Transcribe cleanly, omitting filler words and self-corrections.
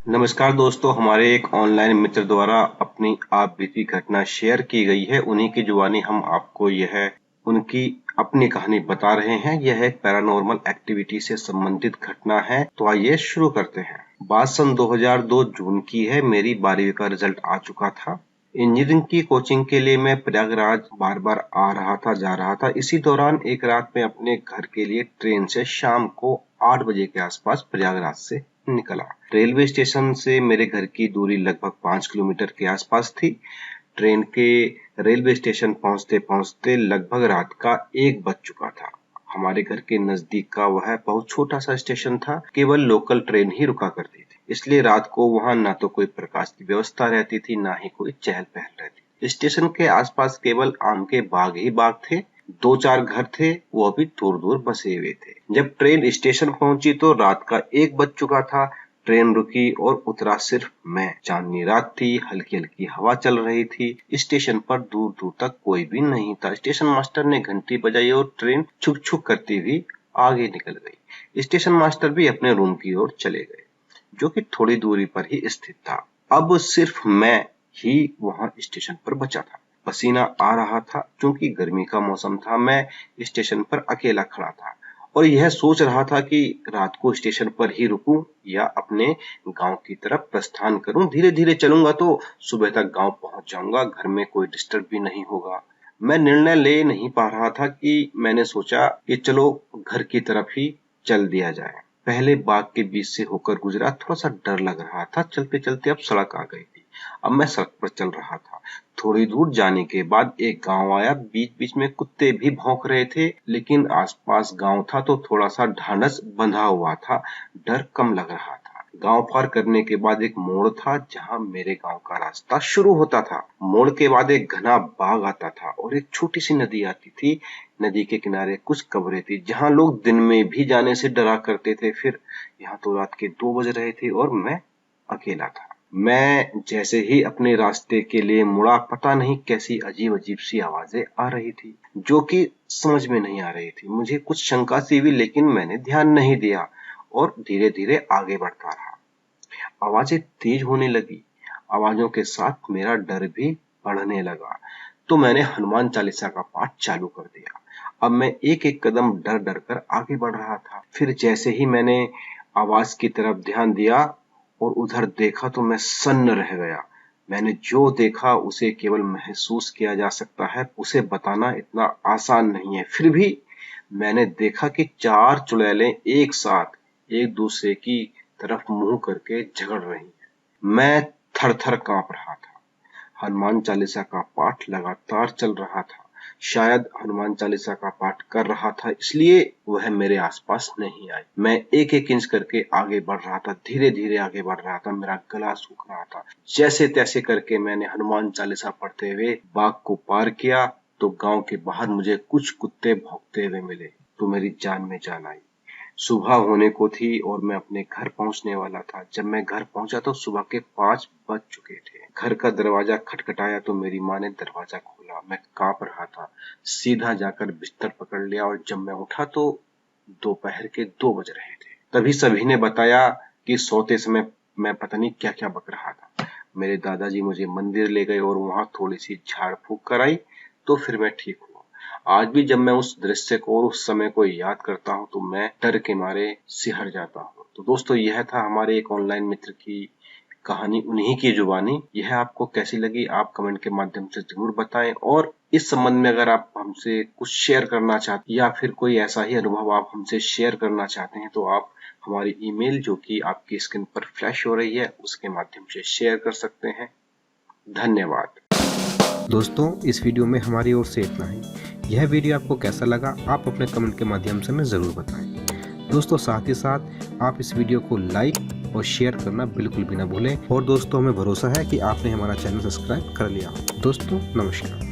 नमस्कार दोस्तों, हमारे एक ऑनलाइन मित्र द्वारा अपनी आप बीती घटना शेयर की गई है। उन्हीं की जुबानी हम आपको यह उनकी अपनी कहानी बता रहे हैं। यह एक पैरानॉर्मल एक्टिविटी से संबंधित घटना है, तो आइए शुरू करते हैं। बात सन 2002 जून की है। मेरी 12वीं का रिजल्ट आ चुका था। इंजीनियरिंग की कोचिंग के लिए मैं प्रयागराज बार बार आ रहा था, जा रहा था। इसी दौरान एक रात में अपने घर के लिए ट्रेन से शाम को 8 बजे के आसपास प्रयागराज से निकला। रेलवे स्टेशन से मेरे घर की दूरी लगभग 5 किलोमीटर के आसपास थी। ट्रेन के रेलवे स्टेशन पहुंचते पहुंचते लगभग रात का 1 बज चुका था। हमारे घर के नजदीक का वह बहुत छोटा सा स्टेशन था। केवल लोकल ट्रेन ही रुका करती थी, इसलिए रात को वहां ना तो कोई प्रकाश की व्यवस्था रहती थी, ना ही कोई चहल पहल रहती। स्टेशन के आसपास केवल आम के बाग ही बाग थे। 2-4 घर थे, वो भी दूर दूर बसे हुए थे। जब ट्रेन स्टेशन पहुंची तो रात का 1 बज चुका था। ट्रेन रुकी और उतरा सिर्फ मैं। चांदनी रात थी, हल्की हल्की हवा चल रही थी। स्टेशन पर दूर दूर तक कोई भी नहीं था। स्टेशन मास्टर ने घंटी बजाई और ट्रेन छुक छुक करती हुई आगे निकल गई। स्टेशन मास्टर भी अपने रूम की ओर चले गए, जो कि थोड़ी दूरी पर ही स्थित था। अब सिर्फ मैं ही वहां स्टेशन पर बचा था। पसीना आ रहा था, क्योंकि गर्मी का मौसम था। मैं स्टेशन पर अकेला खड़ा था और यह सोच रहा था कि रात को स्टेशन पर ही रुकूं या अपने गांव की तरफ प्रस्थान करूं। धीरे धीरे चलूंगा तो सुबह तक गांव पहुंच जाऊंगा, घर में कोई डिस्टर्ब भी नहीं होगा। मैं निर्णय ले नहीं पा रहा था कि मैंने सोचा कि चलो घर की तरफ ही चल दिया जाए। पहले बाग के बीच से होकर गुजरा, थोड़ा सा डर लग रहा था। चलते चलते अब सड़क आ गई थी। अब मैं सड़क पर चल रहा था। थोड़ी दूर जाने के बाद एक गांव आया। बीच बीच में कुत्ते भी भौंक रहे थे, लेकिन आसपास गांव था तो थोड़ा सा ढांढस बंधा हुआ था। डर कम लग रहा था। गांव पार करने के बाद एक मोड़ था, जहां मेरे गांव का रास्ता शुरू होता था। मोड़ के बाद एक घना बाग आता था और एक छोटी सी नदी आती थी। नदी के किनारे कुछ कब्रें थी, जहां लोग दिन में भी जाने से डरा करते थे। फिर यहाँ तो रात के 2 बज रहे थे और मैं अकेला था। मैं जैसे ही अपने रास्ते के लिए मुड़ा, पता नहीं कैसी अजीब अजीब सी आवाजें आ रही थी, जो कि समझ में नहीं आ रही थी। मुझे कुछ शंका सी हुई, लेकिन मैंने ध्यान नहीं दिया और धीरे धीरे आगे बढ़ता रहा। आवाजें तेज होने लगी। आवाजों के साथ मेरा डर भी बढ़ने लगा। तो मैंने हनुमान चालीसा का पाठ चालू कर दिया। अब मैं एक एक कदम डर डर कर आगे बढ़ रहा था। फिर जैसे ही मैंने आवाज की तरफ ध्यान दिया और उधर देखा तो मैं सन्न रह गया। मैंने जो देखा उसे केवल महसूस किया जा सकता है, उसे बताना इतना आसान नहीं है। फिर भी मैंने देखा कि 4 चुड़ैलें एक साथ एक दूसरे की तरफ मुंह करके झगड़ रही हैं। मैं थर थर कांप रहा था। हनुमान चालीसा का पाठ लगातार चल रहा था। शायद हनुमान चालीसा का पाठ कर रहा था, इसलिए वह मेरे आसपास नहीं आई। मैं एक एक इंच करके आगे बढ़ रहा था, धीरे धीरे आगे बढ़ रहा था। मेरा गला सूख रहा था। जैसे तैसे करके मैंने हनुमान चालीसा पढ़ते हुए बाग को पार किया तो गांव के बाहर मुझे कुछ कुत्ते भौंकते हुए मिले, तो मेरी जान में जान आई। सुबह होने को थी और मैं अपने घर पहुंचने वाला था। जब मैं घर पहुंचा तो सुबह के 5 बज चुके थे। घर का दरवाजा खटखटाया तो मेरी माँ ने दरवाजा खोला। मैं कांप रहा था। सीधा जाकर बिस्तर पकड़ लिया और जब मैं उठा तो दोपहर के 2 बज रहे थे। तभी सभी ने बताया कि सोते समय मैं पता नहीं क्या क्या बक रहा था। मेरे दादाजी मुझे मंदिर ले गए और वहां थोड़ी सी झाड़ फूक कराई, तो फिर मैं ठीक हुआ। आज भी जब मैं उस दृश्य को और उस समय को याद करता हूँ तो मैं डर के मारे सिहर जाता हूँ। तो दोस्तों, यह था हमारे एक ऑनलाइन मित्र की कहानी, उन्हीं की जुबानी। यह आपको कैसी लगी आप कमेंट के माध्यम से जरूर बताएं, और इस संबंध में अगर आप हमसे कुछ शेयर करना चाहते हैं या फिर कोई ऐसा ही अनुभव आप हमसे शेयर करना चाहते हैं तो आप हमारी ईमेल, जो कि आपकी स्क्रीन पर फ्लैश हो रही है, उसके माध्यम से शेयर कर सकते हैं। धन्यवाद। दोस्तों, इस वीडियो में हमारी ओर से इतना ही। यह वीडियो आपको कैसा लगा आप अपने कमेंट के माध्यम से हमें ज़रूर बताएं। दोस्तों, साथ ही साथ आप इस वीडियो को लाइक और शेयर करना बिल्कुल भी ना भूलें। और दोस्तों, हमें भरोसा है कि आपने हमारा चैनल सब्सक्राइब कर लिया। दोस्तों, नमस्कार।